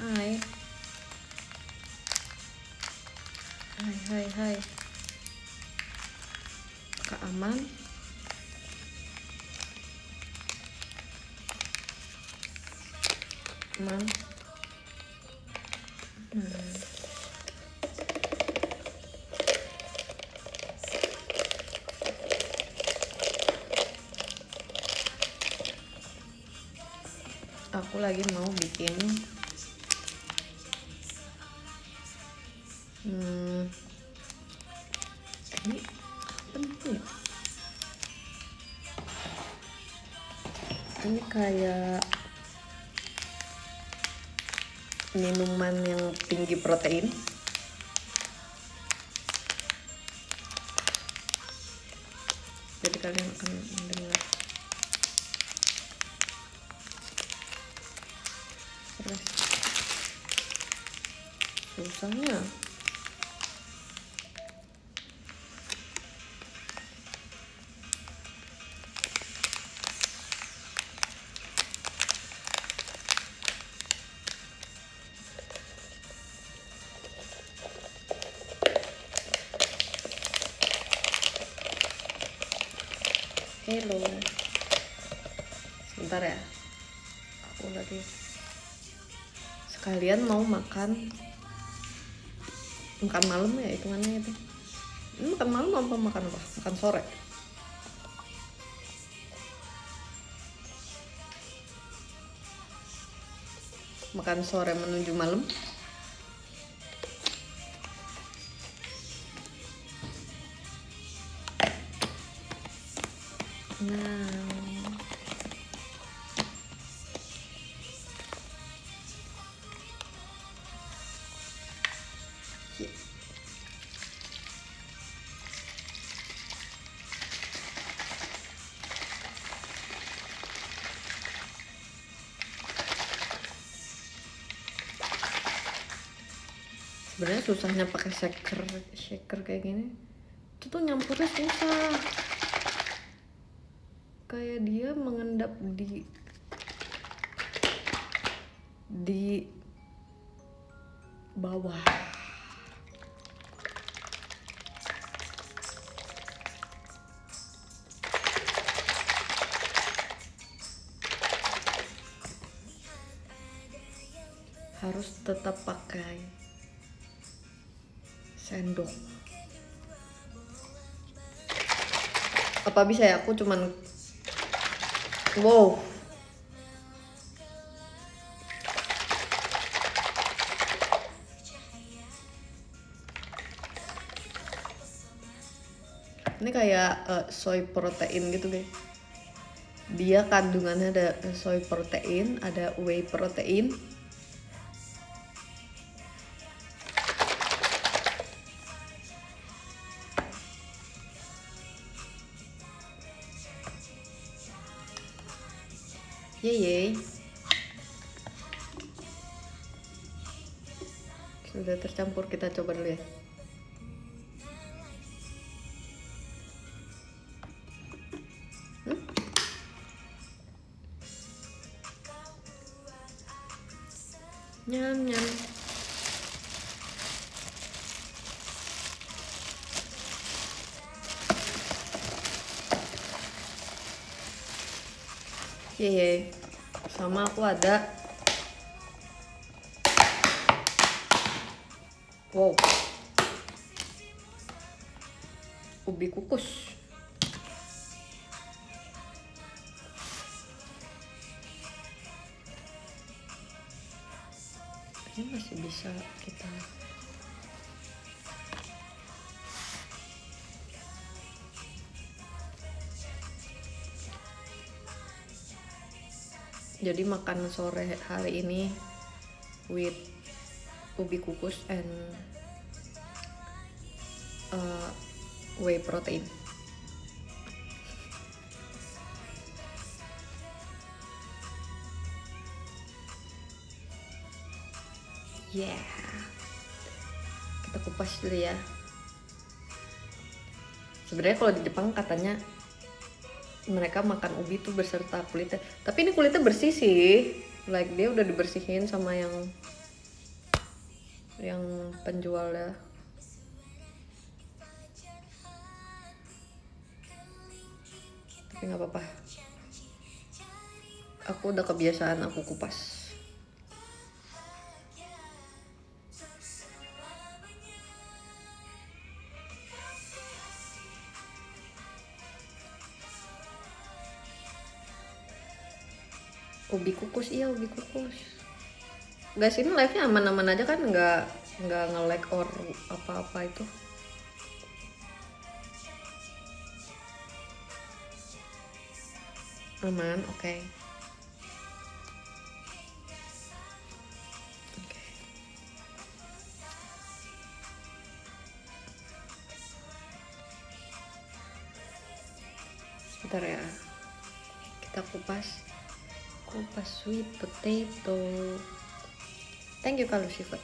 Hai. Hai. Kak aman? Aman? Aku lagi mau bikin ini apa nih? Ini kayak minuman yang tinggi protein. Jadi kalian akan mendengar susahnya. Hello, sebentar ya, aku lagi sekalian mau makan malam ya, hitungannya itu. Ini makan malam apa makan apa? Makan sore. Makan sore menuju malam. Nah, sebenarnya susahnya pakai shaker kayak gini. Itu tuh nyampurnya susah. Kayak dia mengendap di bawah. Harus tetap pakai sendok. Apa bisa ya, aku cuman wow. Ini kayak soy protein gitu guys. Dia kandungannya ada soy protein, ada whey protein. Yeay. Sudah tercampur, kita coba dulu ya. Nyam. Yeay. Sama aku ada wow, ubi kukus. Ini masih bisa kita jadi makan sore hari ini with ubi kukus and whey protein. Yeah, kita kupas dulu ya. Sebenarnya kalau di Jepang katanya mereka makan ubi tuh beserta kulitnya, tapi ini kulitnya bersih sih, like dia udah dibersihin sama yang yang penjualnya. Tapi nggak apa-apa, aku udah kebiasaan aku kupas. Ubi kukus, iya ubi kukus. Guys, ini live-nya aman-aman aja kan, nggak nge-lag or apa-apa itu. Aman, oke. Sebentar ya, kita kupas sweet potato. Thank you kalau Siva.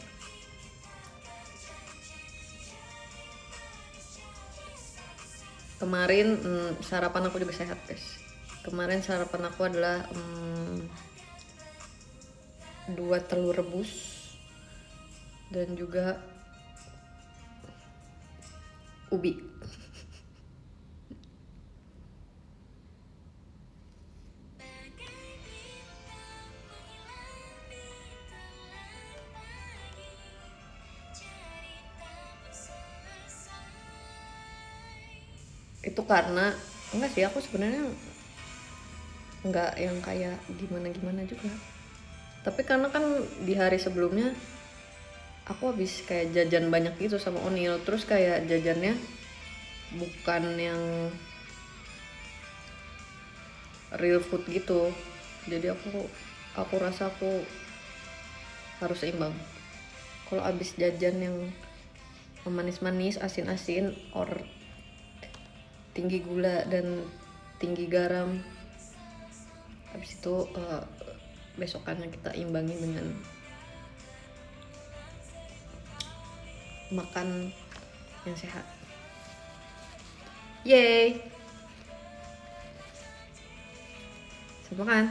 Kemarin sarapan aku juga sehat guys. Kemarin sarapan aku adalah 2 telur rebus dan juga ubi. Itu karena enggak sih, aku sebenarnya enggak yang kayak gimana juga, tapi karena kan di hari sebelumnya aku habis kayak jajan banyak gitu sama Onil, terus kayak jajannya bukan yang real food gitu, jadi aku rasa aku harus seimbang. Kalau habis jajan yang manis-manis, asin-asin, or tinggi gula dan tinggi garam, habis itu besokannya kita imbangi dengan makan yang sehat. Yeay, sama kan?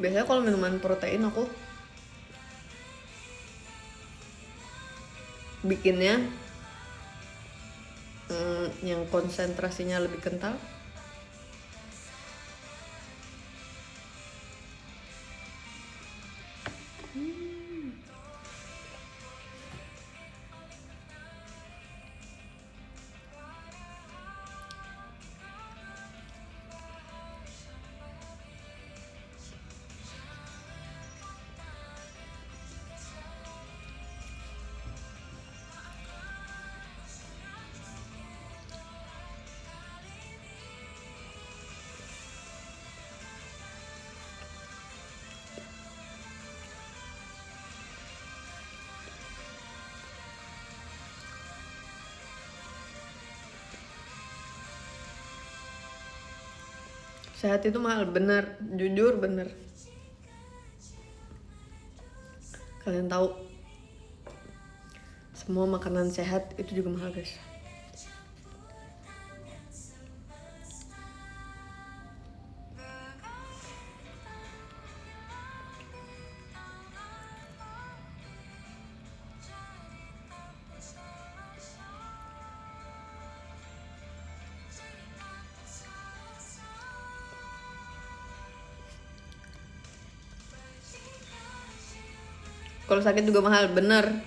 Biasanya kalau minuman protein aku bikinnya yang konsentrasinya lebih kental. Sehat itu mahal, bener, jujur bener. Kalian tahu, semua makanan sehat itu juga mahal guys. Kalau sakit juga mahal, bener.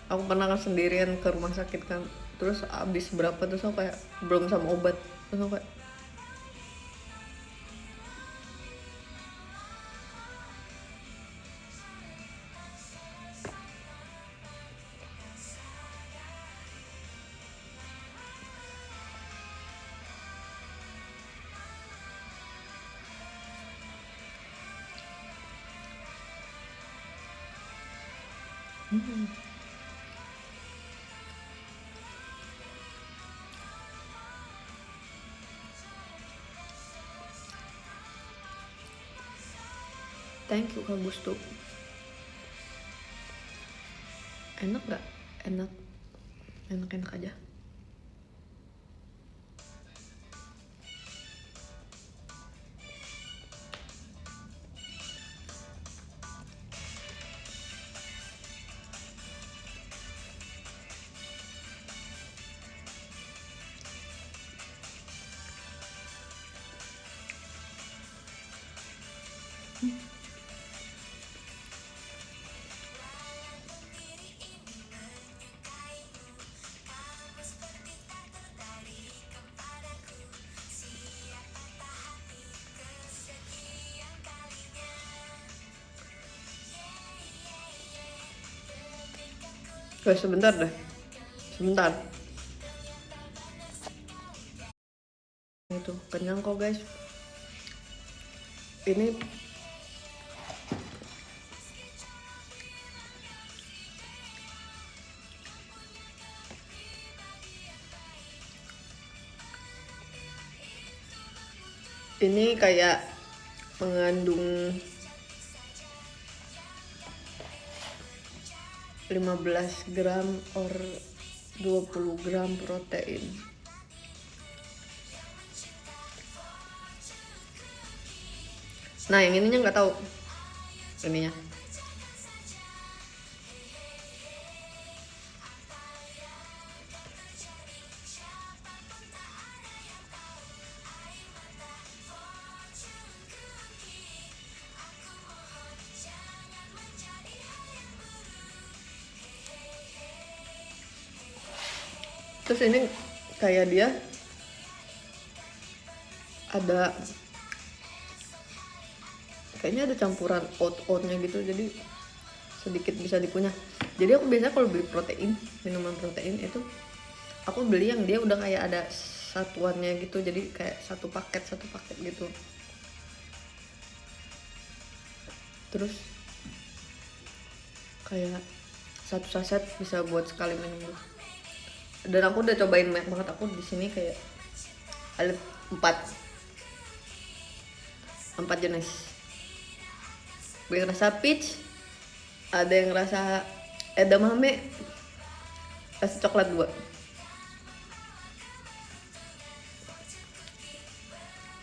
Aku pernah kan sendirian ke rumah sakit kan, terus abis berapa, terus aku kayak belum sama obat, terus aku kayak Thank you Kak Gustu. Enak gak? Enak aja. Guys, sebentar. Itu kenyang kok guys. Ini kayak mengandung 15 gram or 20 gram protein. Nah, yang ininya nggak tahu. Ininya. Terus ini kayak dia ada kayaknya ada campuran oatnya gitu, jadi sedikit bisa dikunyah. Jadi aku biasanya kalau beli minuman protein itu aku beli yang dia udah kayak ada satuannya gitu, jadi kayak satu paket gitu. Terus kayak satu saset bisa buat sekali minum. Dan aku udah cobain banyak banget. Aku di sini kayak ada 4 jenis. Ada yang rasa peach, ada yang rasa edamame, rasa coklat 2.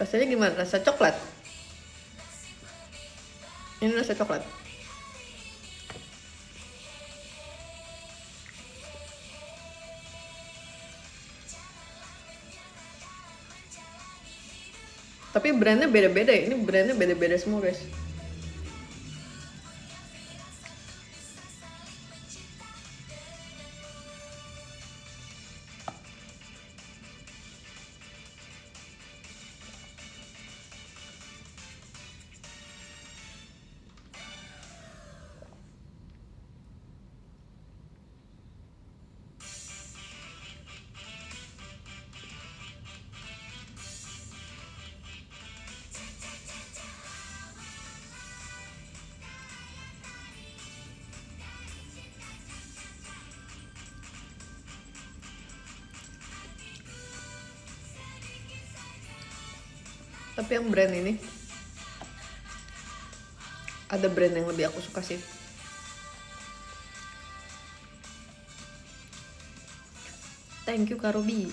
Rasanya gimana? Rasa coklat. Ini rasa coklat. Tapi brandnya beda-beda ya. Ini brandnya beda-beda semua guys. Tapi yang brand ini ada brand yang lebih aku suka sih. Thank you Kak Robi.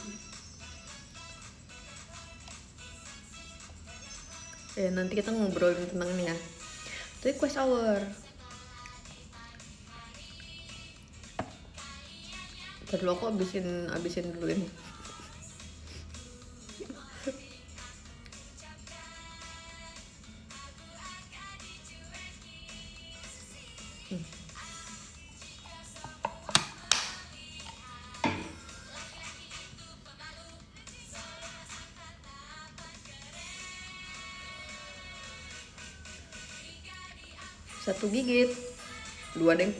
Ya nanti kita ngobrolin tentang ini ya. Request hour. Ntar dulu aku abisin dulu ini. Satu gigit 2 deng.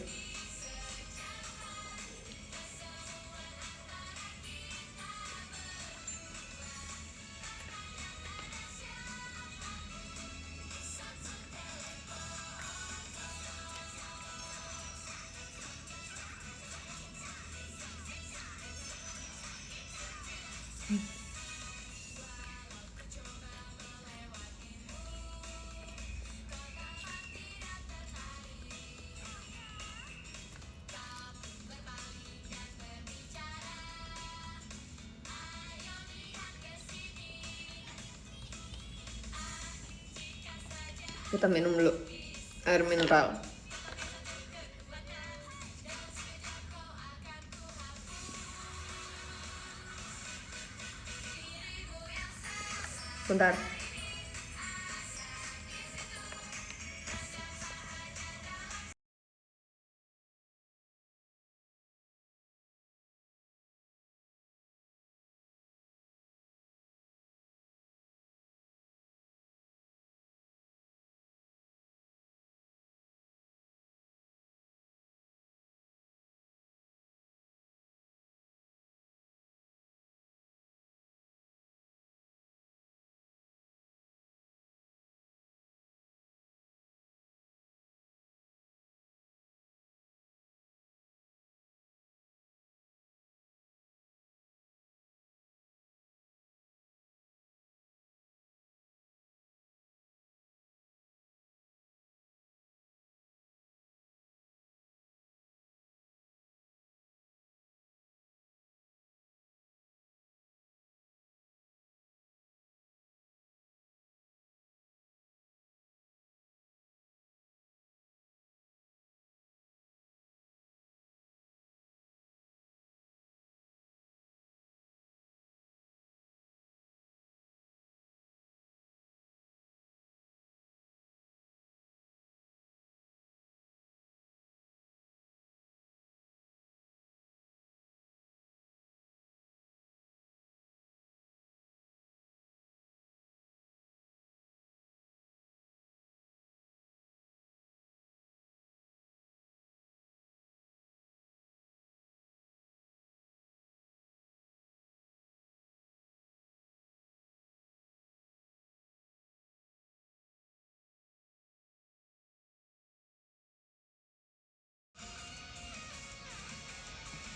Kita minum dulu air mineral. Bentar.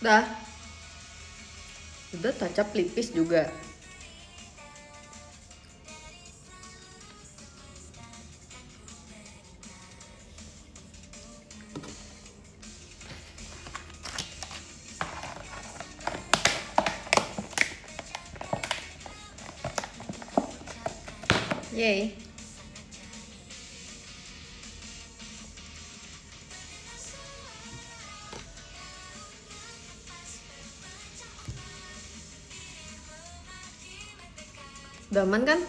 Dah. Udah tancap lipis juga. Yay. Udah aman kan?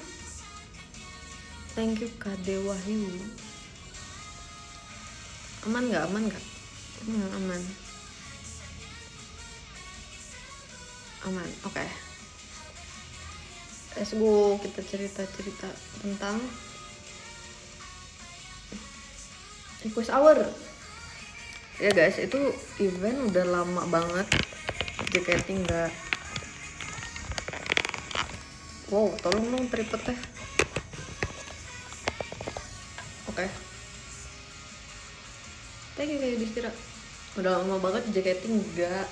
Thank you Kade Wahyu. Aman nggak? Aman nggak? Aman. Aman. Oke. Okay. Let's go. Kita cerita tentang request hour. Ya guys, itu event udah lama banget. JKT nggak. Wow, tolong dong tripodnya. Oke. Thank you kayak Distira. Udah lama banget JKT nggak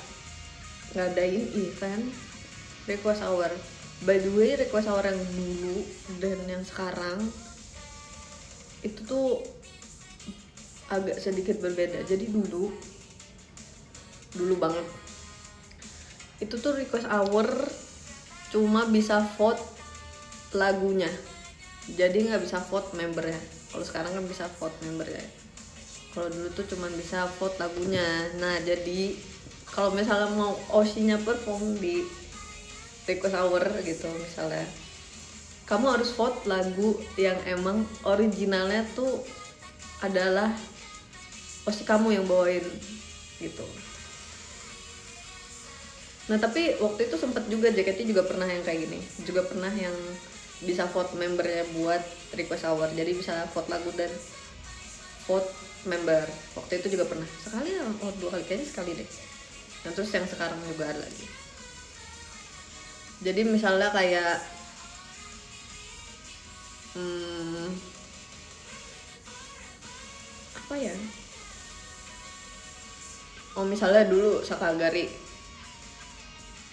ngadain event request hour. By the way, request hour yang dulu dan yang sekarang itu tuh agak sedikit berbeda. Jadi dulu banget itu tuh request hour cuma bisa vote lagunya, jadi nggak bisa vote membernya. Kalau sekarang kan bisa vote membernya. Kalau dulu tuh cuma bisa vote lagunya. Nah, jadi kalau misalnya mau OC-nya perform di request hour gitu, misalnya kamu harus vote lagu yang emang originalnya tuh adalah OC kamu yang bawain gitu. Nah, tapi waktu itu sempet juga JKT juga pernah yang kayak gini, juga pernah yang bisa vote membernya buat request hour, jadi bisa vote lagu dan vote member. Waktu itu juga pernah sekali, dua kali kayaknya, sekali deh. Dan terus yang sekarang juga ada lagi. Jadi misalnya kayak apa ya, misalnya dulu Sakagari,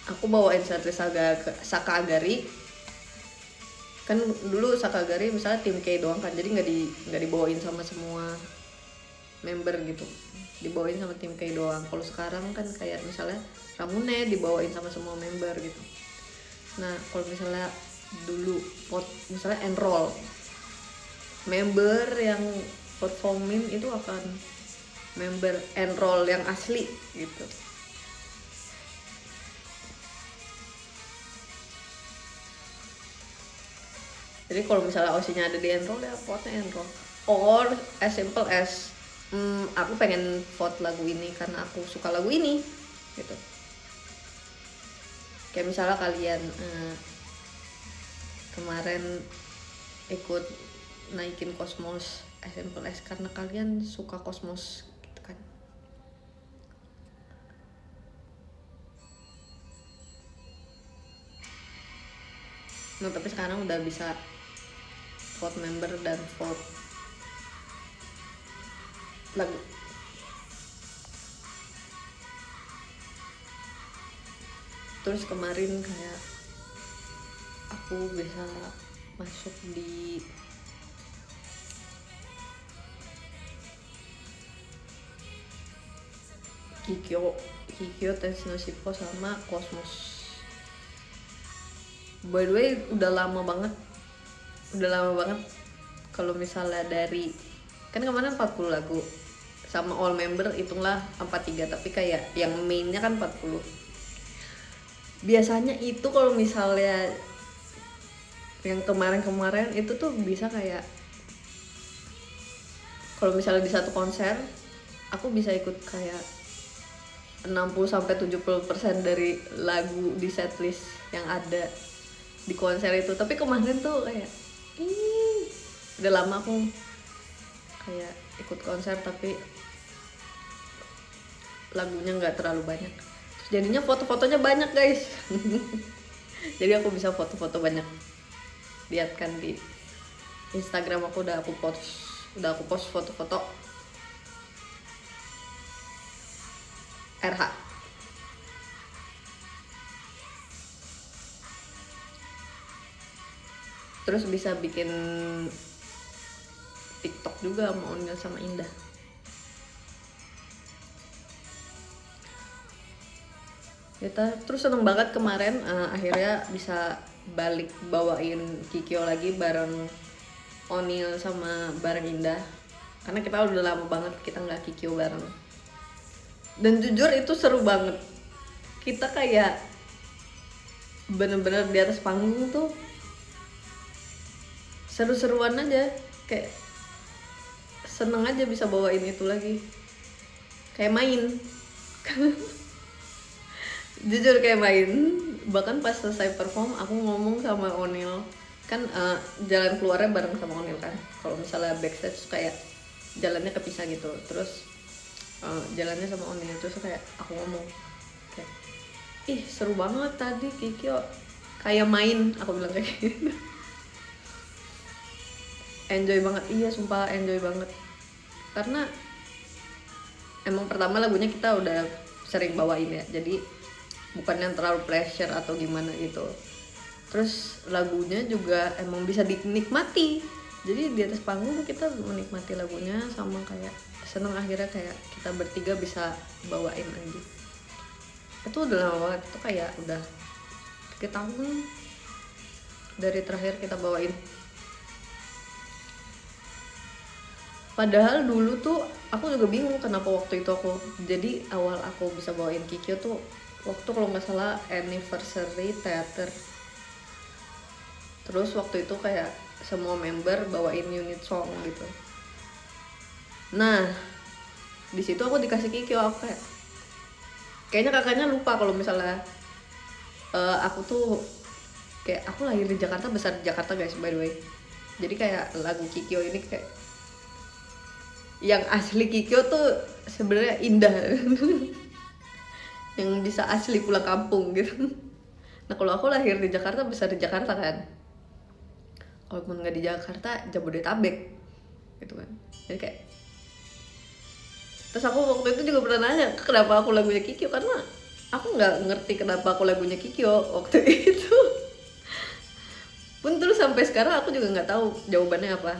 aku bawain Saka Agari kan. Dulu Sakagari misalnya tim K doang kan, jadi nggak dibawain sama semua member gitu, dibawain sama tim K doang. Kalau sekarang kan kayak misalnya Ramune dibawain sama semua member gitu. Nah, kalau misalnya dulu vote misalnya enroll, member yang performing itu akan member enroll yang asli gitu. Jadi kalau misalnya OC-nya ada di enroll ya vote-nya enroll. Or as simple as aku pengen vote lagu ini karena aku suka lagu ini gitu. Kayak misalnya kalian kemarin ikut naikin Cosmos as simple as karena kalian suka Cosmos gitu kan. Nah tapi sekarang udah bisa vote member dan vote lagu. Terus kemarin kayak aku bisa masuk di Kikyo Tetsuno Shippo sama Cosmos. By the way udah lama banget kalau misalnya dari kan kemarin 40 lagu sama all member hitunglah 43, tapi kayak yang mainnya kan 40. Biasanya itu kalau misalnya yang kemarin itu tuh bisa kayak kalau misalnya di satu konser aku bisa ikut kayak 60-70% dari lagu di setlist yang ada di konser itu. Tapi kemarin tuh kayak udah lama aku kayak ikut konser tapi lagunya nggak terlalu banyak. Terus jadinya foto-fotonya banyak guys. Jadi aku bisa foto-foto banyak. Lihat kan di Instagram aku udah aku post foto-foto RH. Terus bisa bikin TikTok juga sama Onil sama Indah. Kita terus seneng banget kemarin akhirnya bisa balik bawain Kikyo lagi bareng Onil sama bareng Indah. Karena kita udah lama banget kita nggak Kikyo bareng. Dan jujur itu seru banget. Kita kayak bener-bener di atas panggung tuh seru-seruan aja, kayak seneng aja bisa bawain itu lagi, kayak main. Jujur kayak main. Bahkan pas selesai perform aku ngomong sama Onil kan, jalan keluarnya bareng sama Onil kan. Kalau misalnya backstage kayak jalannya kepisah gitu, terus jalannya sama Onil, terus kayak aku ngomong kayak ih seru banget tadi Kikyo kayak main, aku bilang kayak gitu. Enjoy banget, iya sumpah enjoy banget. Karena emang pertama lagunya kita udah sering bawain ya, jadi bukan yang terlalu pressure atau gimana gitu. Terus lagunya juga emang bisa dinikmati, jadi di atas panggung kita menikmati lagunya sama kayak seneng akhirnya kayak kita bertiga bisa bawain lagi. Itu udah lama banget, itu kayak udah 3 tahun dari terakhir kita bawain. Padahal dulu tuh aku juga bingung kenapa waktu itu jadi awal aku bisa bawain Kikyo tuh waktu kalau nggak salah anniversary teater. Terus waktu itu kayak semua member bawain unit song gitu. Nah di situ aku dikasih Kikyo, aku kayaknya kakaknya lupa kalau misalnya aku tuh kayak aku lahir di Jakarta, besar di Jakarta guys by the way. Jadi kayak lagu Kikyo ini kayak yang asli Kikyo tuh sebenarnya Indah. Yang bisa asli pulang kampung gitu. Nah kalau aku lahir di Jakarta, besar di Jakarta kan. Walaupun nggak di Jakarta, Jabodetabek gitu kan. Jadi kayak terus aku waktu itu juga pernah nanya kenapa aku lagunya Kikyo, karena aku nggak ngerti kenapa aku lagunya Kikyo waktu itu. Pun terus sampai sekarang aku juga nggak tahu jawabannya apa.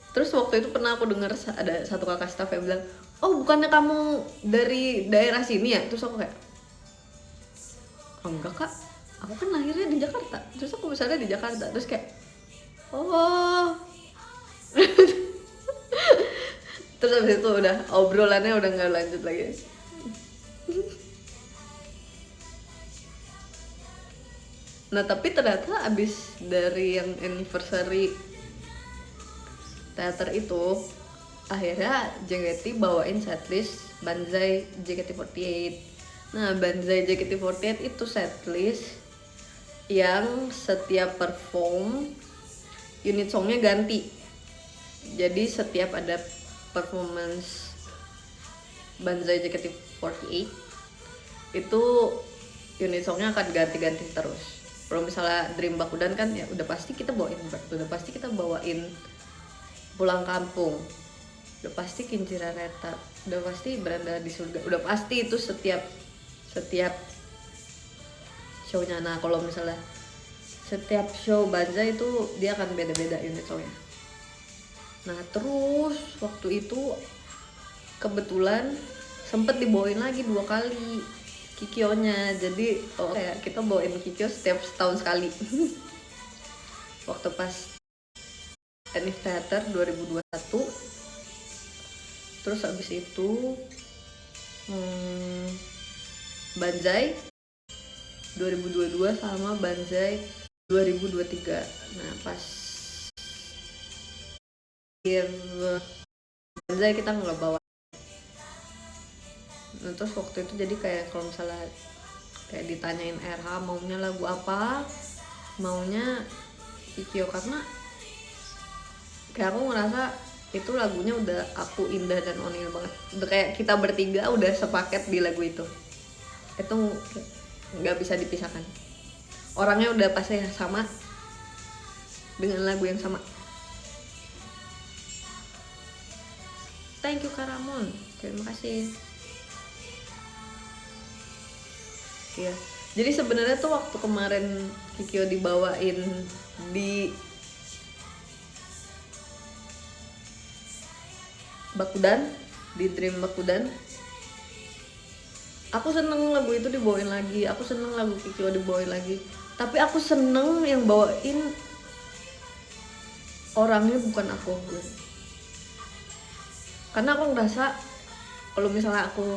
Terus waktu itu pernah aku dengar ada satu kakak staff yang bilang, oh bukannya kamu dari daerah sini ya? Terus aku kayak, oh enggak kak, aku kan lahirnya di Jakarta. Terus aku besarnya di Jakarta. Terus kayak, oh Terus habis itu udah obrolannya udah nggak lanjut lagi. Nah tapi ternyata abis dari yang anniversary teater itu, akhirnya JKT bawain setlist Banzai JKT48. Nah Banzai JKT48 itu setlist yang setiap perform unit songnya ganti. Jadi setiap ada performance Banzai JKT48 itu unit songnya akan ganti-ganti terus. Kalau misalnya Dream Bakudan kan ya udah pasti kita bawain Pulang Kampung, udah pasti Kincira Reta, udah pasti Beranda di Surga, udah pasti itu setiap show-nya. Nah kalau misalnya setiap show Banzai itu dia akan beda-beda unit songnya. Nah terus waktu itu kebetulan sempet dibawain lagi 2 kali Kikyo-nya. Jadi kayak kita bawain Kikyo setiap setahun sekali. Waktu pas Enif Theater 2021. Terus abis itu Banzai 2022 sama Banzai 2023. Nah pas akhir Banzai kita nggak bawa. Nah, terus waktu itu jadi kayak kalau misalnya kayak ditanyain RH maunya lagu apa, maunya Kikyo, karena kayak aku ngerasa itu lagunya udah aku Indah dan Onil banget, udah kayak kita bertiga udah sepaket di lagu itu nggak bisa dipisahkan, orangnya udah pasti sama dengan lagu yang sama. Thank you Karamon, terima kasih. Ya, jadi sebenarnya tuh waktu kemarin Kikyo dibawain di Bakudan, di Dream Bakudan, aku seneng lagu itu dibawain lagi, aku seneng lagu Kikyo dibawain lagi, tapi aku seneng yang bawain orangnya bukan aku, karena aku ngerasa kalau misalnya aku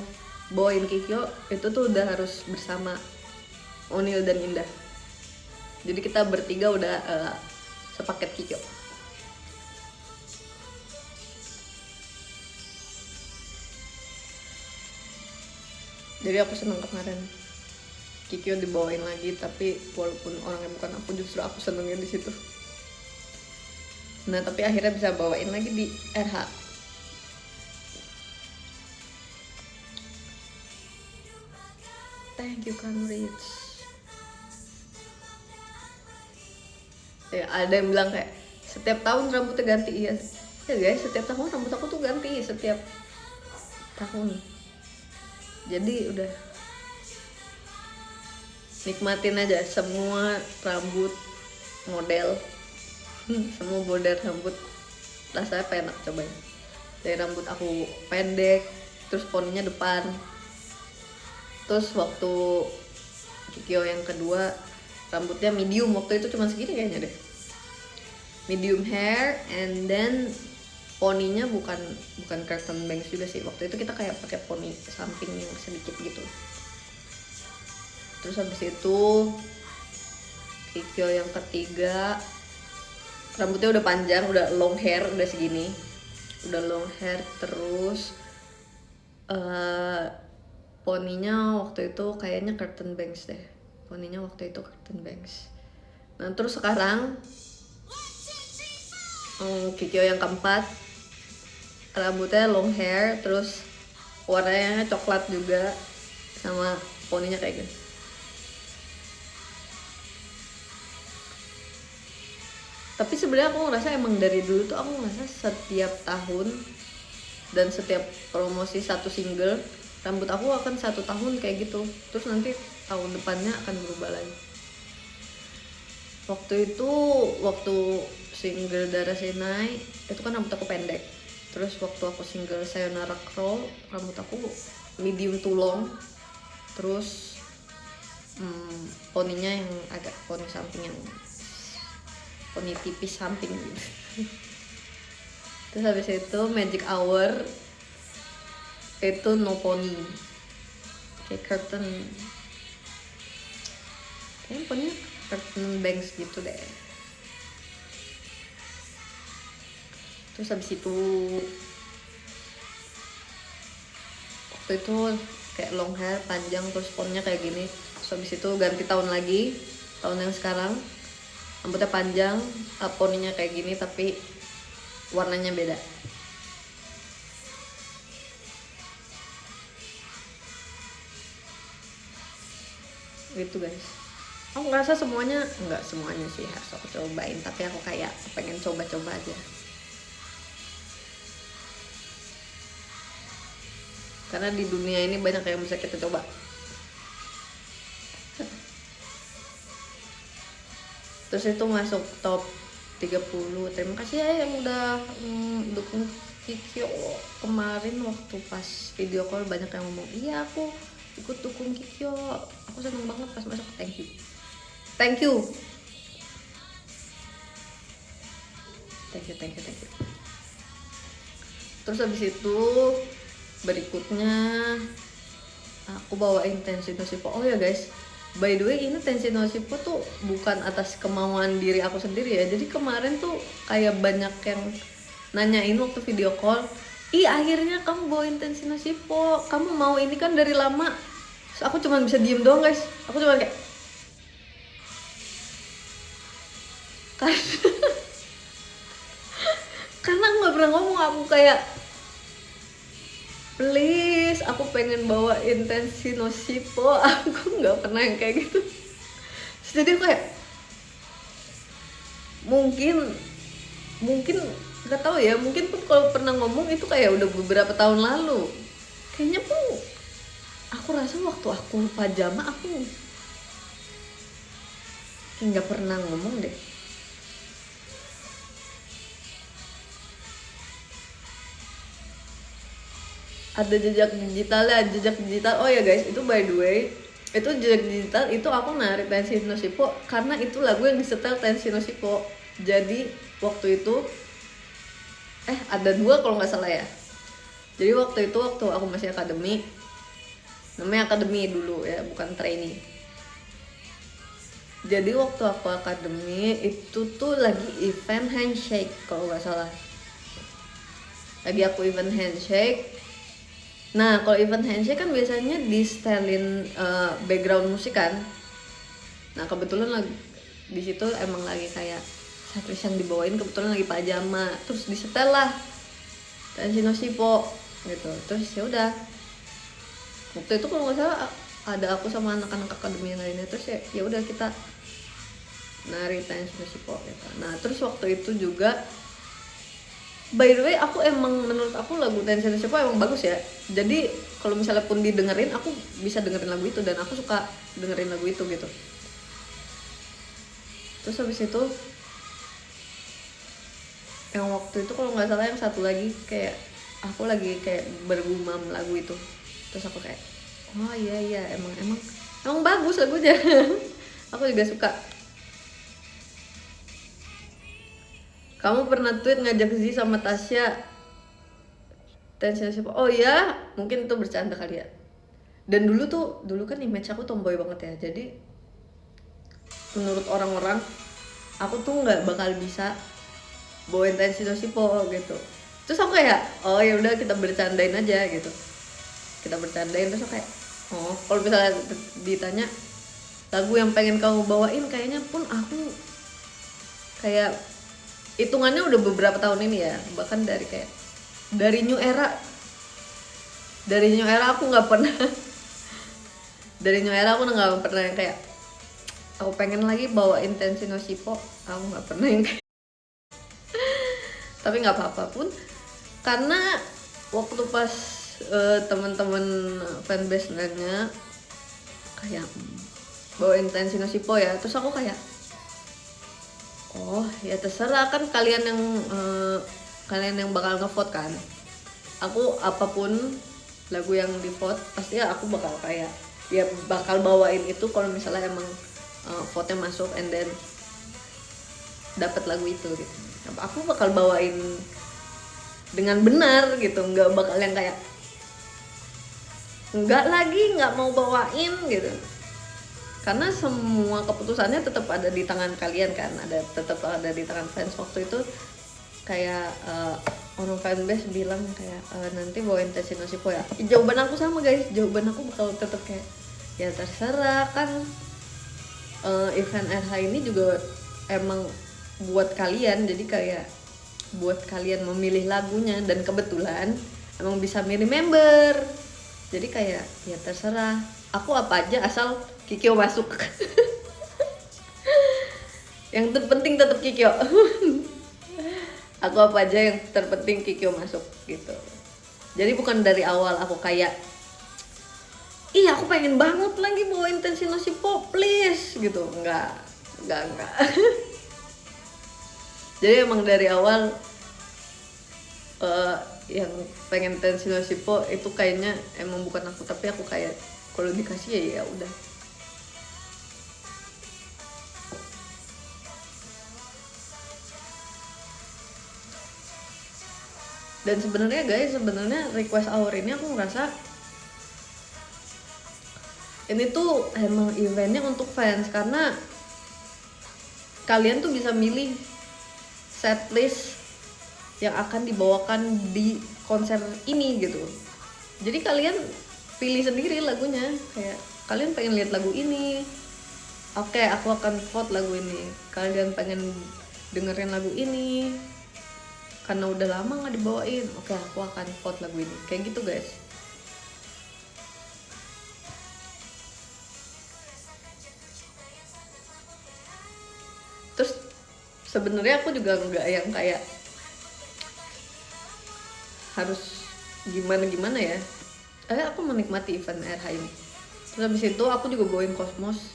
bawain Kikyo itu tuh udah harus bersama Onil dan Indah, jadi kita bertiga udah sepaket Kikyo. Jadi aku seneng kemarin Kikyo dibawain lagi, tapi walaupun orangnya bukan aku, justru aku senengnya di situ. Nah tapi akhirnya bisa bawain lagi di RH. Thank you Cambridge. Ya ada yang bilang kayak setiap tahun rambutnya ganti. Iya ya guys, setiap tahun rambut aku tuh ganti setiap tahun. Jadi udah nikmatin aja semua rambut model. Semua model rambut rasanya enak, cobain. Dari rambut aku pendek terus poninya depan, terus waktu Kikyo yang kedua rambutnya medium, waktu itu cuma segini kayaknya deh, medium hair, and then poninya bukan curtain bangs juga sih, waktu itu kita kayak pakai poni samping yang sedikit gitu. Terus habis itu Kikyo yang ketiga rambutnya udah panjang, udah long hair, udah segini, udah long hair, terus poninya waktu itu kayaknya curtain bangs deh, poninya waktu itu curtain bangs. Nah terus sekarang Kikyo yang keempat rambutnya long hair, terus warnanya coklat juga, sama poninya kayak gitu. Tapi sebenarnya aku ngerasa emang dari dulu tuh aku ngerasa setiap tahun dan setiap promosi satu single rambut aku akan 1 tahun kayak gitu, terus nanti tahun depannya akan berubah lagi. Waktu itu waktu single Dara Senai itu kan rambut aku pendek, terus waktu aku single Sayonara Crawl rambut aku medium to long, terus poninya yang agak poni samping, yang poni tipis samping gitu. Terus habis itu Magic Hour itu No Pony, kayak curtain, kayaknya ponynya curtain bangs gitu deh. Terus habis itu waktu itu kayak long hair panjang terus ponnya kayak gini. Terus habis itu ganti tahun lagi, tahun yang sekarang rambutnya panjang, poninya kayak gini tapi warnanya beda. Gitu guys, aku ngerasa semuanya, enggak semuanya sih harus aku cobain, tapi aku kayak pengen coba-coba aja karena di dunia ini banyak yang bisa kita coba. Terus itu masuk top 30. Terima kasih ya yang udah dukung Kikyo kemarin waktu pas video call. Banyak yang ngomong, iya aku ikut dukung Kikyo, aku seneng banget pas masuk. Thank you, thank you, thank you, thank you, thank you. Terus habis itu berikutnya aku bawain Tenshi no Shippo. Oh ya guys, by the way ini Tenshi no Shippo tuh bukan atas kemauan diri aku sendiri ya. Jadi kemarin tuh kayak banyak yang nanyain waktu video call, ih akhirnya kamu bawain Tenshi no Shippo, kamu mau ini kan dari lama. Terus aku cuma bisa diem doang guys, aku cuma kayak karena aku nggak pernah ngomong, aku kayak please aku pengen bawain Tenshi no Shippo, aku nggak pernah yang kayak gitu. Jadi aku kayak mungkin nggak tahu ya, mungkin pun kalau pernah ngomong itu kayak udah beberapa tahun lalu. Kayaknya pun aku rasa waktu aku pajama aku kayak nggak pernah ngomong deh. Ada jejak digital. Oh ya guys, itu by the way, itu jejak digital itu aku narik Tenshi no Shippo karena itu lagu yang disetel Tenshi no Shippo. Jadi waktu itu ada 2 kalau nggak salah ya. Jadi waktu itu waktu aku masih akademi, namanya akademi dulu ya, bukan trainee. Jadi waktu aku akademi itu tuh lagi event handshake kalau nggak salah. Lagi aku event handshake. Nah kalau event handshake kan biasanya di setelin background musik kan. Nah kebetulan lagi di situ emang lagi kayak setlist yang dibawain kebetulan lagi pajama, terus disetel lah Tenshi no Shippo gitu. Terus ya udah waktu itu kalau nggak salah ada aku sama anak-anak akademi yang lainnya. Terus ya udah kita nari Tenshi no Shippo gitu. Nah terus waktu itu juga by the way aku emang menurut aku lagu Tenshi no Shippo emang bagus ya. Jadi kalau misalnya pun didengerin aku bisa dengerin lagu itu dan aku suka dengerin lagu itu gitu. Terus habis itu yang waktu itu kalau nggak salah yang satu lagi kayak aku lagi kayak bergumam lagu itu. Terus aku kayak oh iya emang bagus lagunya. Aku juga suka. Kamu pernah tweet ngajak Z sama Tasya Tenshi no Shippo? Oh iya, mungkin itu bercanda kali ya. Dan dulu kan image aku tomboy banget ya. Jadi menurut orang-orang aku tuh nggak bakal bisa bawain Tenshi no Shippo gitu. Terus aku kayak oh ya udah kita bercandain aja gitu. Kita bercandain terus aku kayak oh kalau misalnya ditanya lagu yang pengen kamu bawain, kayaknya pun aku kayak hitungannya udah beberapa tahun ini ya, bahkan dari kayak dari new era aku nggak pernah dari new era aku nggak pernah yang kayak aku pengen lagi bawain Tenshi no Shippo, aku nggak pernah yang kayak tapi nggak apa-apa pun karena waktu pas teman-teman fanbase nanya kayak bawain Tenshi no Shippo ya, terus aku kayak oh ya terserah kan kalian yang bakal ngevote kan. Aku apapun lagu yang di vote pasti ya aku bakal kayak ya bakal bawain itu kalau misalnya emang vote-nya masuk and then dapat lagu itu gitu. Aku bakal bawain dengan benar gitu, nggak bakal yang kayak nggak mau bawain gitu, karena semua keputusannya tetap ada di tangan kalian kan, tetap ada di tangan fans. Waktu itu kayak orang fanbase bilang kayak nanti bawain Tetsuno Shippo ya, jawaban aku sama guys, jawaban aku bakal tetap kayak ya terserah kan, event RH ini juga emang buat kalian, jadi kayak buat kalian memilih lagunya, dan kebetulan emang bisa milih member, jadi kayak ya terserah aku apa aja asal Kikyo masuk. Yang terpenting tetap Kikyo. Aku apa aja yang terpenting Kikyo masuk gitu. Jadi bukan dari awal aku kayak iya aku pengen banget lagi bawain Tetsuno Shippo please gitu, enggak. Jadi emang dari awal yang pengen Tetsuno Shippo itu kayaknya emang bukan aku, tapi aku kayak kalau dikasih ya udah. Dan sebenarnya guys, request hour ini aku ngerasa ini tuh emang eventnya untuk fans, karena kalian tuh bisa milih setlist yang akan dibawakan di konser ini gitu. Jadi kalian pilih sendiri lagunya, kayak kalian pengen lihat lagu ini, oke, aku akan vote lagu ini. Kalian pengen dengerin lagu ini karena udah lama nggak dibawain, oke aku akan vote lagu ini, kayak gitu guys. Terus sebenarnya aku juga nggak yang kayak harus gimana ya, aku menikmati event RH ini. Terus habis itu aku juga bawain Cosmos,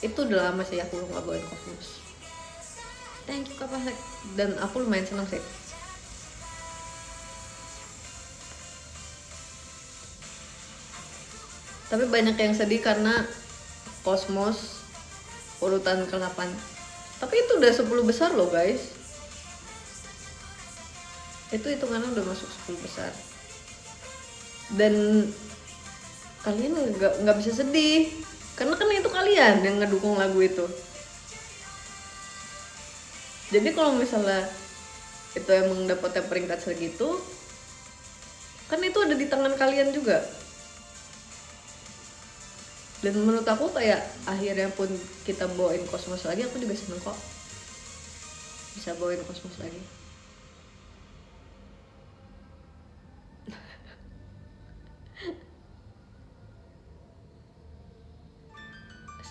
itu udah lama sih aku nggak bawain Cosmos. Thank you Kak Pasek, dan aku lumayan senang sih. Tapi banyak yang sedih karena Cosmos urutan ke-8. Tapi itu udah 10 besar loh guys. Itu hitungannya udah masuk 10 besar. Dan kalian nggak bisa sedih, karena kan itu kalian yang ngedukung lagu itu. Jadi kalau misalnya itu emang dapetnya peringkat segitu, kan itu ada di tangan kalian juga. Dan menurut aku kayak akhirnya pun kita bawain Cosmos lagi, aku juga seneng kok bisa bawain Cosmos lagi.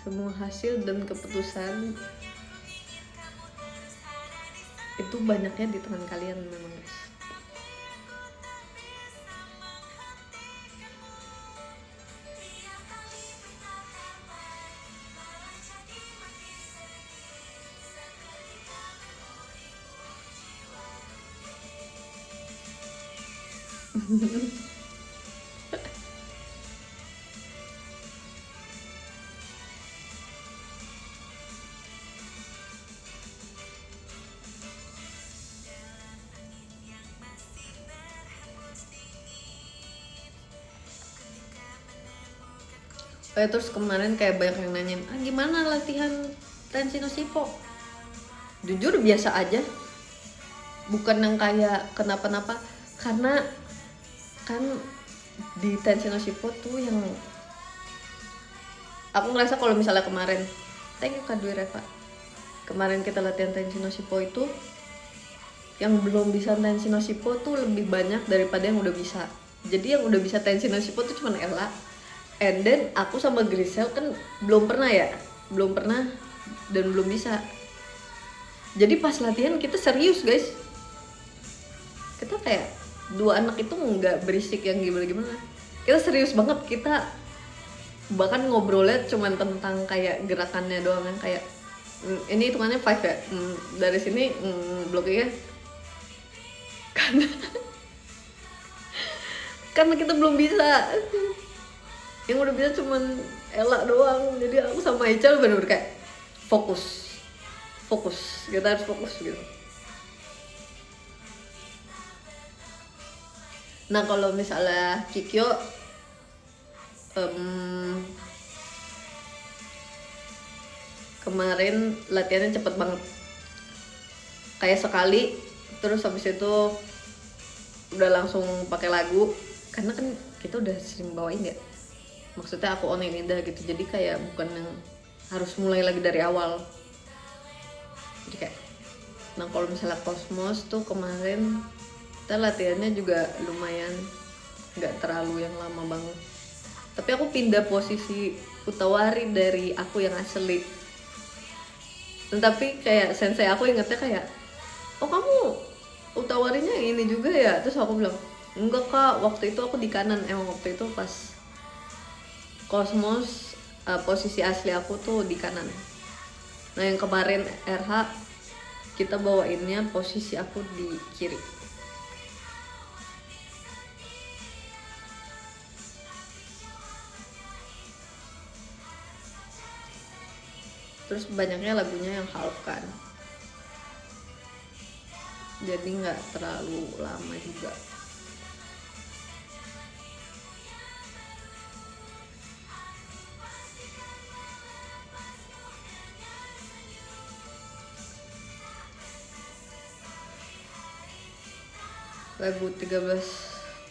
Semua hasil dan keputusan itu banyaknya di tangan kalian memang guys. Terus kemarin kayak banyak yang nanyain, gimana latihan Tetsuno Shippo? Jujur biasa aja, bukan yang kayak kenapa-napa, karena kan di Tetsuno Shippo tuh yang aku ngerasa kalau misalnya kemarin, thank you Kak Dwi Reva, kemarin kita latihan Tetsuno Shippo itu yang belum bisa Tetsuno Shippo tuh lebih banyak daripada yang udah bisa. Jadi yang udah bisa Tetsuno Shippo tuh cuma Ella, and then aku sama Grisel kan belum pernah dan belum bisa. Jadi pas latihan kita serius guys, kita kayak dua anak itu nggak berisik yang gimana, kita serius banget. Kita bahkan ngobrolnya cuman tentang kayak gerakannya doang, yang kayak ini hitungannya 5 ya, dari sini bloknya karena kita belum bisa. Yang udah bisa cuman Ella doang, jadi aku sama Ical bener-bener kayak fokus, kita harus fokus gitu. Nah kalau misalnya Kikyo, em, kemarin latihannya cepet banget, kayak sekali terus habis itu udah langsung pakai lagu, karena kan kita udah sering bawain ya, maksudnya aku on Indah gitu, jadi kayak bukan yang harus mulai lagi dari awal, jadi kayak. Nah kalau misalnya Cosmos tuh kemarin kita latihannya juga lumayan, nggak terlalu yang lama banget, tapi aku pindah posisi Utawari dari aku yang asli. Tapi kayak sensei aku ingetnya kayak, oh kamu Utawarinya ini juga ya, terus aku bilang enggak kak, waktu itu aku di kanan, emang waktu itu pas Cosmos posisi asli aku tuh di kanan. Nah yang kemarin RH kita bawainnya posisi aku di kiri. Terus banyaknya lagunya yang half kan, jadi nggak terlalu lama juga. Lagu 13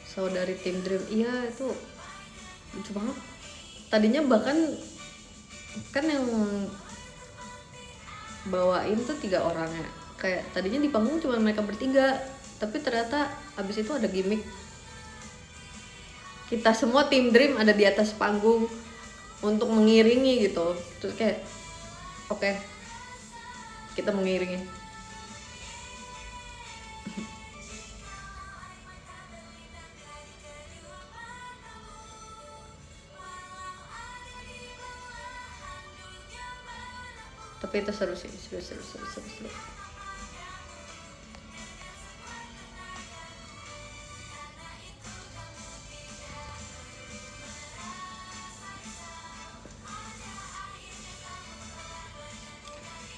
Saudari Tim Dream, iya itu lucu banget. Tadinya bahkan kan yang bawain tuh 3 orang ya, kayak tadinya di panggung cuma mereka bertiga, tapi ternyata abis itu ada gimmick kita semua tim Dream ada di atas panggung untuk mengiringi gitu, terus kayak oke, kita mengiringi. Tapi itu seru sih, seru.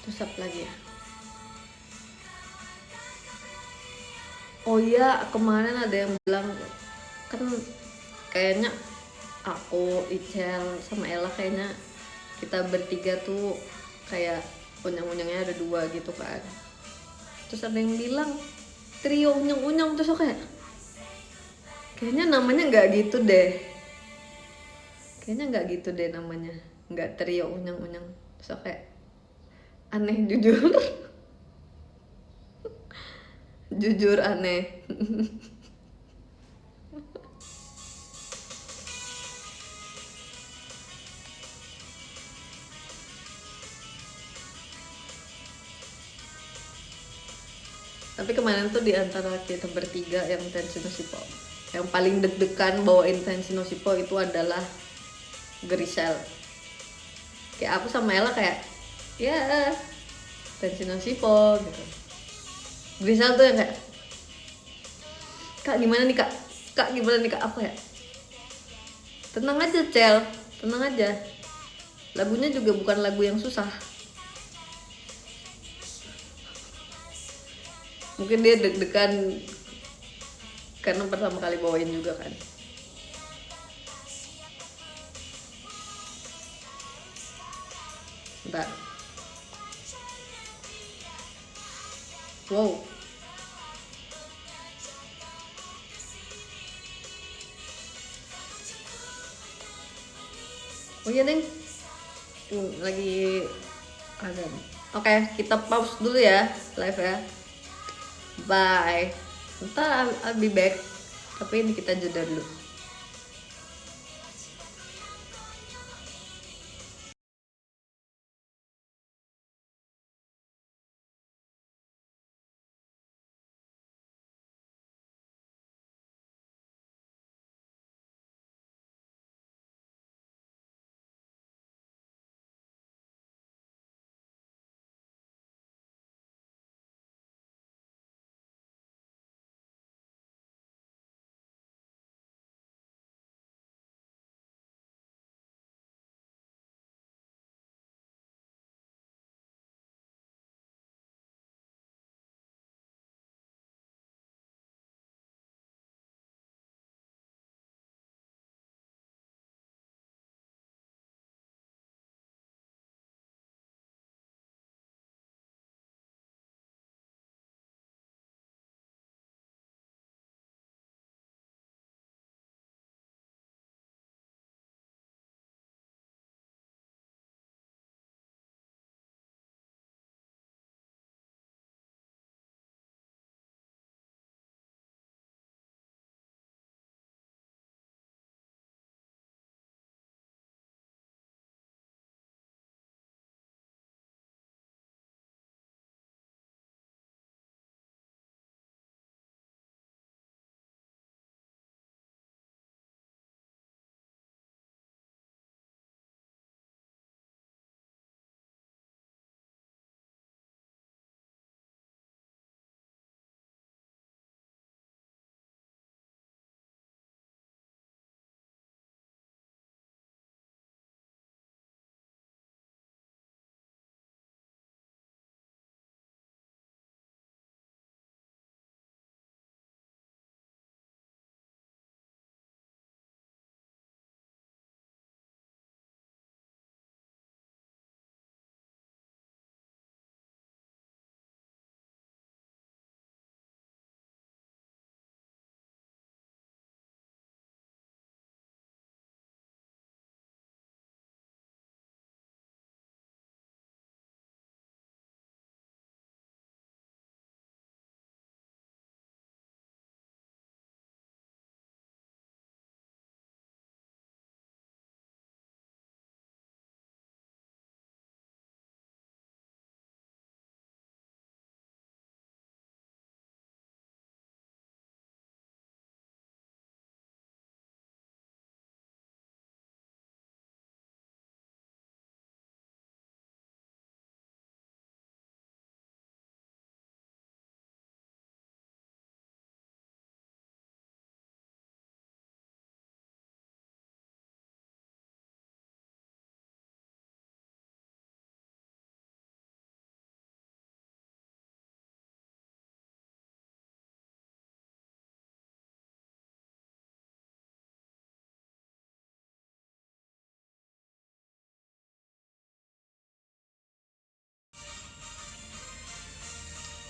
Terus apa lagi ya? Oh iya, kemarin ada yang bilang kan kayaknya aku, Icel, sama Ella kayaknya kita bertiga tuh kayak unyang-unyangnya ada 2 gitu kan. Terus ada yang bilang trio unyang-unyang, terus aku kayak kayaknya namanya nggak gitu deh. Kayaknya nggak gitu deh namanya. Nggak trio unyang-unyang. Terus aku kayak aneh jujur. Jujur aneh. Tapi kemarin tuh di antara kita bertiga yang Tenshi no Shippo, yang paling deg-degan bawain Tenshi no Shippo itu adalah Grisel. Kayak aku sama Ella kayak ya Tenshi no Shippo gitu. Grisel tuh yang kayak kak gimana nih kak, kak gimana nih kak, apa ya, tenang aja Cel, tenang aja, lagunya juga bukan lagu yang susah. Mungkin dia deg-degan karena pertama kali bawain juga kan. Bentar. Wow. Oh iya Deng, lagi ada. Oke, kita pause dulu ya live ya. Bye. Ntar I'll be back. Tapi ini kita jeda dulu.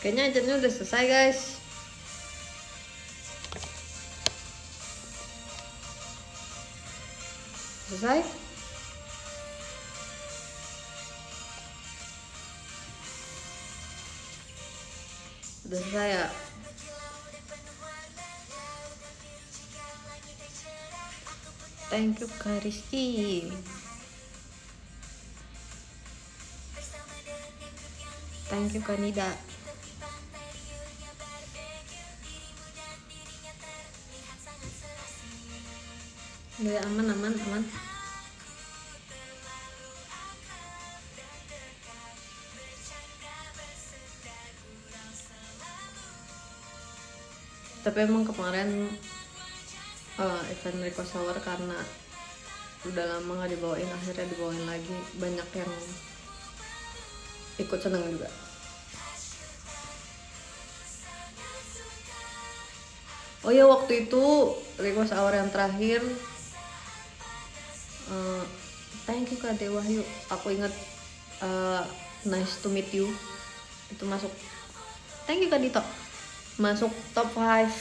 Kayaknya ajannya udah selesai guys. Selesai. Udah selesai ya. Thank you Kak Rizky. Thank you Kak Nida. Udah ya, aman. Tapi emang kemarin event request hour karena udah lama gak dibawain, akhirnya dibawain lagi. Banyak yang ikut seneng juga. Oh ya, waktu itu request hour yang terakhir, thank you Kak Dewahyu. Aku inget nice to meet you itu masuk. Thank you Kak Dito, masuk top 5.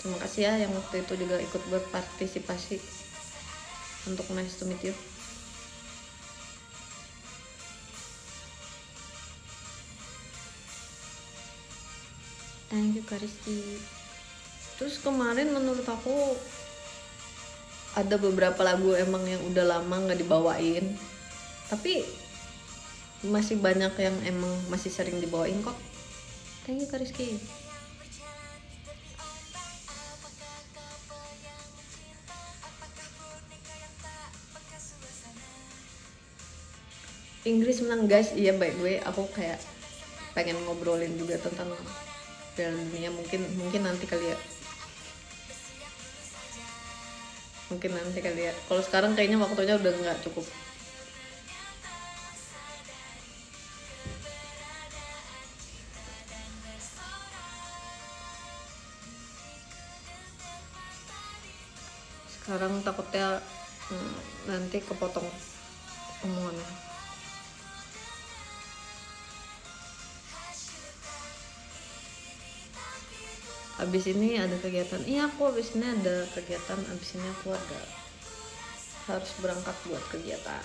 Terima kasih ya yang waktu itu juga ikut berpartisipasi untuk nice to meet you. Thank you Kak Rizky. Terus kemarin menurut aku ada beberapa lagu emang yang udah lama gak dibawain, tapi masih banyak yang emang masih sering dibawain kok. Thank you Kak Rizky. Inggris menang guys. Iya, by the way aku kayak pengen ngobrolin juga tentang Piala Dunia, mungkin nanti kali ya. Kalau sekarang kayaknya waktunya udah nggak cukup. Sekarang takutnya nanti kepotong omongannya. Abis ini ada kegiatan. Iya, aku abis ini ada kegiatan. Abis ini aku harus berangkat buat kegiatan.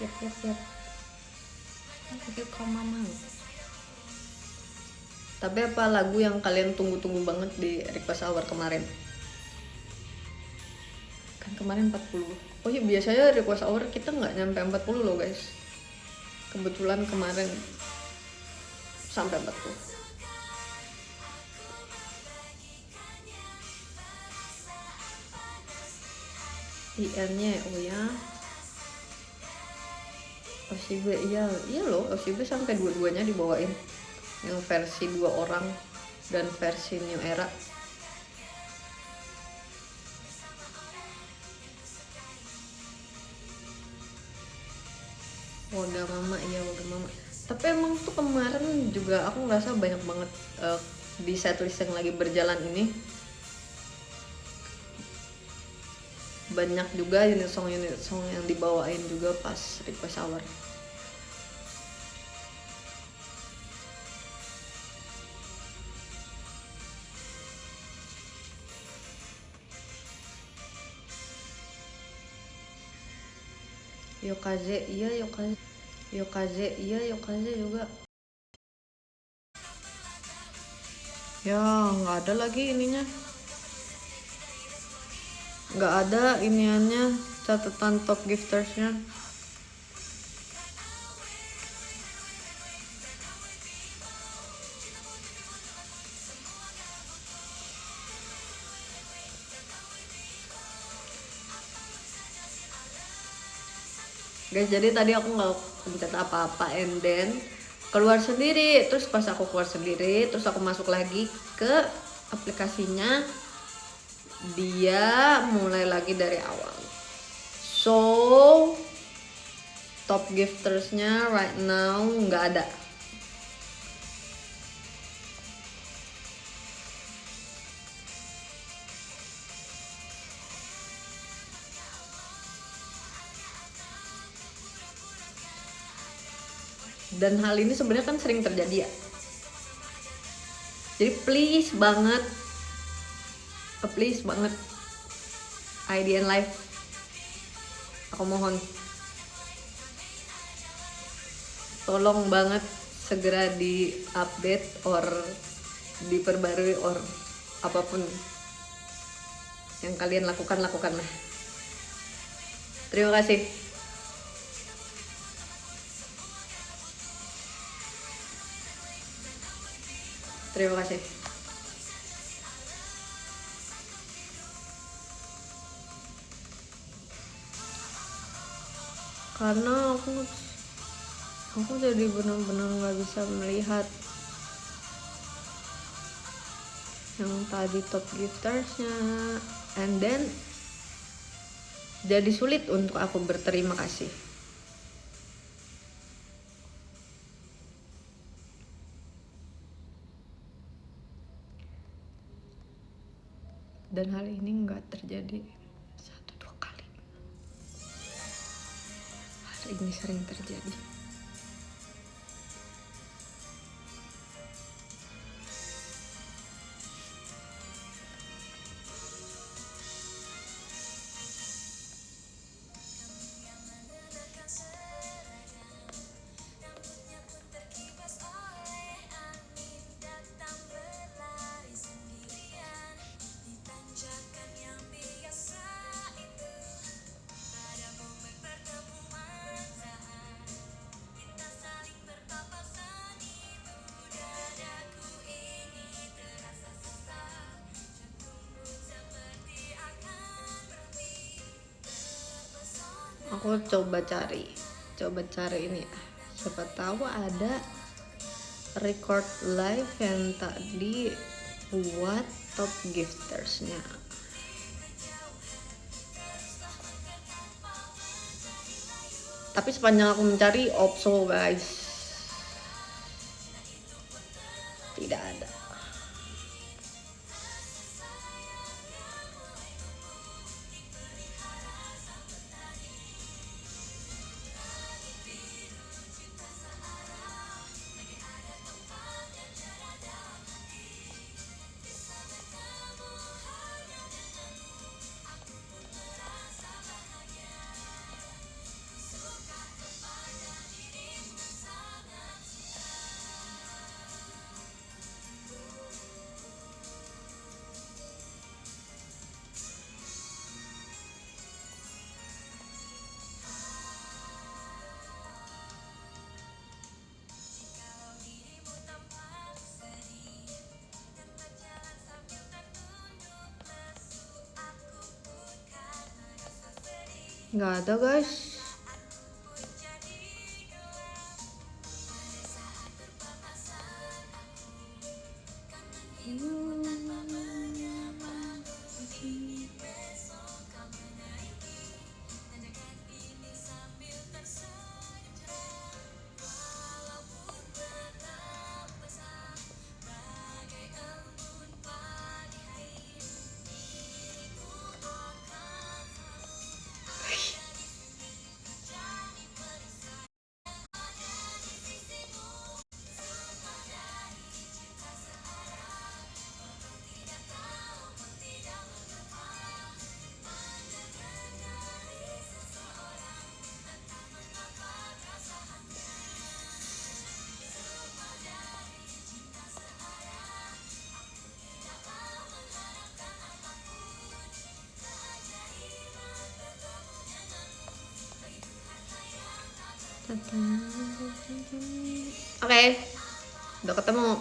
Yap. Thank you Kak Mamang. Tapi apa lagu yang kalian tunggu-tunggu banget di request hour kemarin? Kan kemarin 40. Oh iya, biasanya request hour kita nggak nyampe 40 loh guys. Kebetulan kemarin sampai 40. IN-nya oh ya. OCB iya loh, OCB sampai dua-duanya dibawain. Yang versi 2 orang dan versi New Era. Wagamama. Tapi emang tuh kemarin juga aku ngerasa banyak banget di setlist yang lagi berjalan ini, banyak juga unit song yang dibawain juga pas request hour. Yokaze juga. Ya nggak ada lagi ininya, nggak ada iniannya, catatan top giftersnya. Guys, jadi tadi aku nggak pencet apa-apa, and then keluar sendiri. Terus pas aku keluar sendiri, terus aku masuk lagi ke aplikasinya, dia mulai lagi dari awal. So top giftersnya right now nggak ada. Dan hal ini sebenarnya kan sering terjadi ya. Jadi please banget IDN Live, aku mohon tolong banget segera di update or diperbarui or apapun yang kalian lakukanlah. Terima kasih. Terima kasih. Karena aku jadi benar-benar nggak bisa melihat yang tadi top giftersnya, and then jadi sulit untuk aku berterima kasih. Dan hal ini nggak terjadi 1-2 kali. Hal ini sering terjadi. Aku coba cari ini, siapa tahu ada record live yang tadi buat top giftersnya. Tapi sepanjang aku mencari opso guys, tidak ada. Nggak ada guys. Oke, udah ketemu.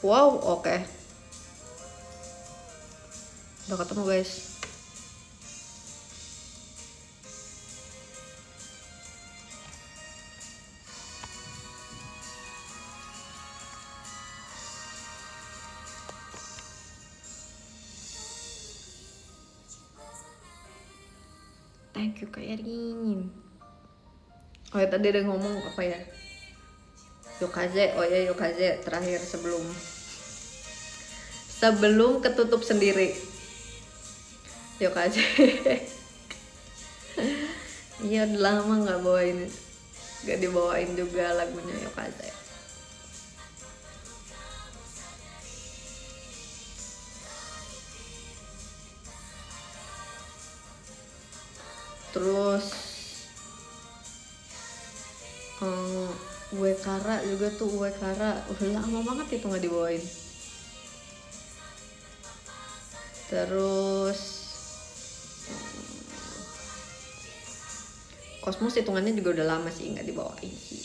Wow, oke. Udah ketemu guys. Thank you Kak Erin. Oh ya, tadi ada ngomong apa ya? Yokaze, oh ya Yokaze terakhir sebelum ketutup sendiri. Yokaze. Iya udah lama nggak bawain, nggak dibawain juga lagunya Yokate. Terus um, Uekara juga tuh, Uekara udah lama banget itu nggak dibawain. Terus Cosmos hitungannya juga udah lama sih nggak dibawain sih.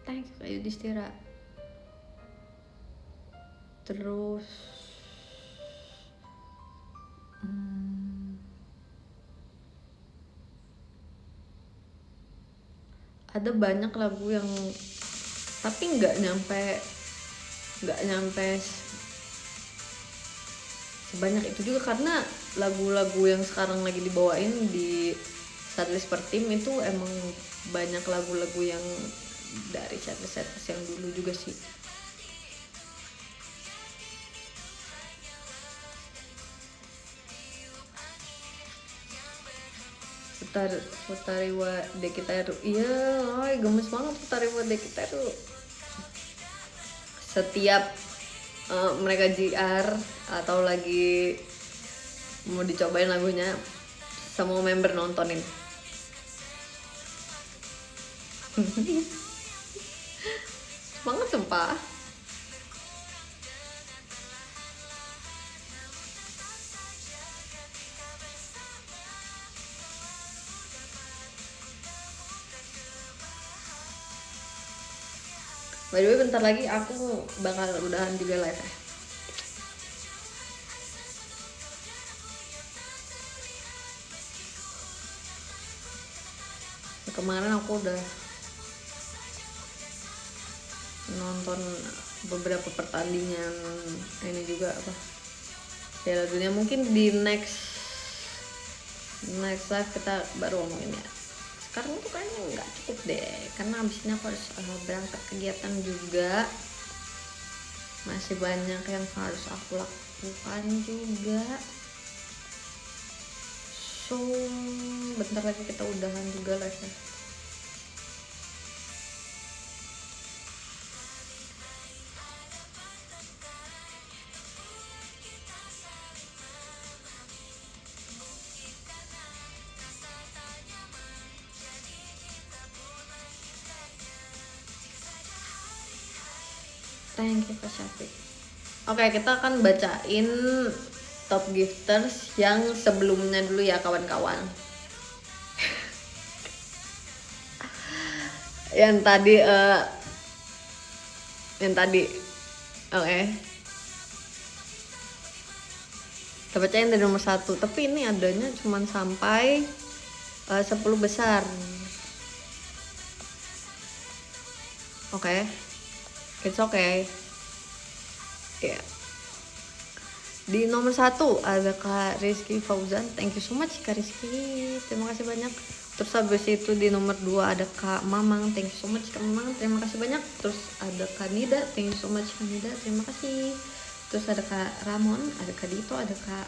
Thank you Kak Yudhistira. Terus ada banyak lagu yang tapi nggak nyampe sebanyak itu juga, karena lagu-lagu yang sekarang lagi dibawain di setlist per tim itu emang banyak lagu-lagu yang dari setlist yang dulu juga sih. Futariwa Dekitaru, iya, gemes banget Futariwa Dekitaru. Setiap mereka JR atau lagi mau dicobain lagunya, semua member nontonin. Banget sumpah. By the way bentar lagi aku bakal udahan juga live ya. Kemarin aku udah nonton beberapa pertandingan ini juga apa Piala Dunia. Mungkin di next live kita baru ngomongin ya. Sekarang tuh kayaknya nggak cukup deh, karena abis ini aku harus berangkat kegiatan juga, masih banyak yang harus aku lakukan juga. So bentar lagi kita udahan juga live ya. Thank you Pak Syafiq. Oke, kita akan bacain top gifters yang sebelumnya dulu ya kawan-kawan. yang tadi oke. Kita bacain dari nomor 1, tapi ini adanya cuma sampai 10 besar. Oke. It's okay. Ya. Yeah. Di nomor 1 ada Kak Rizky Fauzan. Thank you so much Kak Rizky. Terima kasih banyak. Terus habis itu di nomor 2 ada Kak Mamang. Thank you so much Kak Mamang. Terima kasih banyak. Terus ada Kak Nida. Thank you so much Kak Nida. Terima kasih. Terus ada Kak Ramon, ada Kak Dito, ada Kak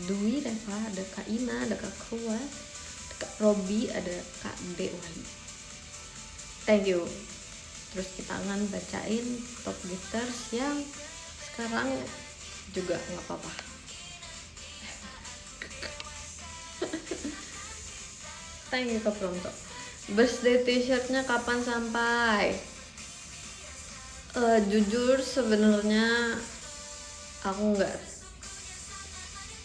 Dwi Reva, ada Kak Ina, ada Kak Krua, ada Kak Robi, ada Kak Dewan. Thank you. Terus kita akan bacain top gifters yang sekarang juga nggak apa-apa. Thank you Kak Pronto. Birthday t-shirtnya kapan sampai? Jujur sebenarnya aku nggak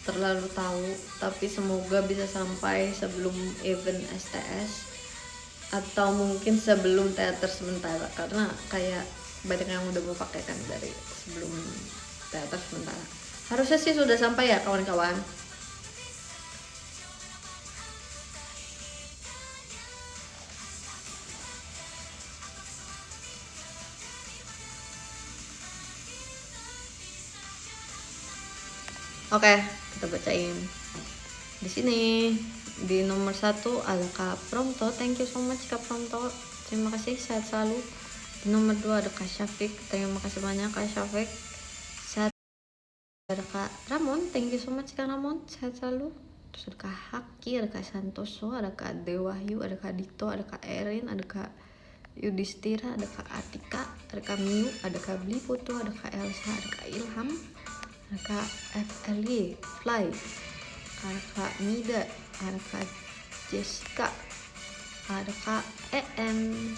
terlalu tahu, tapi semoga bisa sampai sebelum event STS atau mungkin sebelum teater sementara, karena kayak banyak yang udah mau pakai kan dari sebelum teater sementara. Harusnya sih sudah sampai ya kawan-kawan. Oke, kita bacain. Di sini di nomor 1 ada Kak Pronto. Thank you so much Kak Pronto. Terima kasih, sehat selalu. Di nomor 2 ada Kak Syafiq. Terima kasih banyak Kak Syafiq. Sehat. Ada Kak Ramon. Thank you so much Kak Ramon. Sehat selalu. terus ada Kak Haki, ada Kak Santoso, ada Kak Dewahyu, ada Kak Dito, ada Kak Erin, ada Kak Yudhistira, ada Kak Atika, ada Kak Miu, ada Kak Bli Putu, ada Kak Elsa, ada Kak Ilham, ada Kak FLY Fly, ada Kak Nida, ada Kak Jessica, ada Kak EM.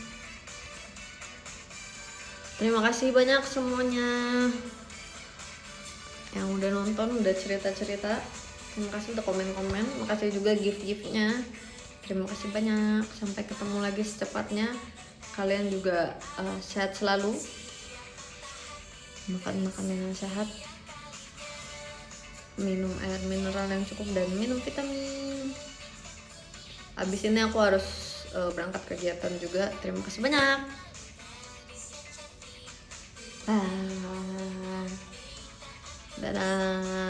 Terima kasih banyak semuanya yang udah nonton, udah cerita-cerita. Terima kasih udah komen-komen, makasih juga gift-giftnya. Terima kasih banyak, sampai ketemu lagi secepatnya. Kalian juga sehat selalu, makan makanan yang sehat, minum air mineral yang cukup, dan minum vitamin. Abis ini aku harus berangkat kegiatan juga. Terima kasih banyak. Dadah.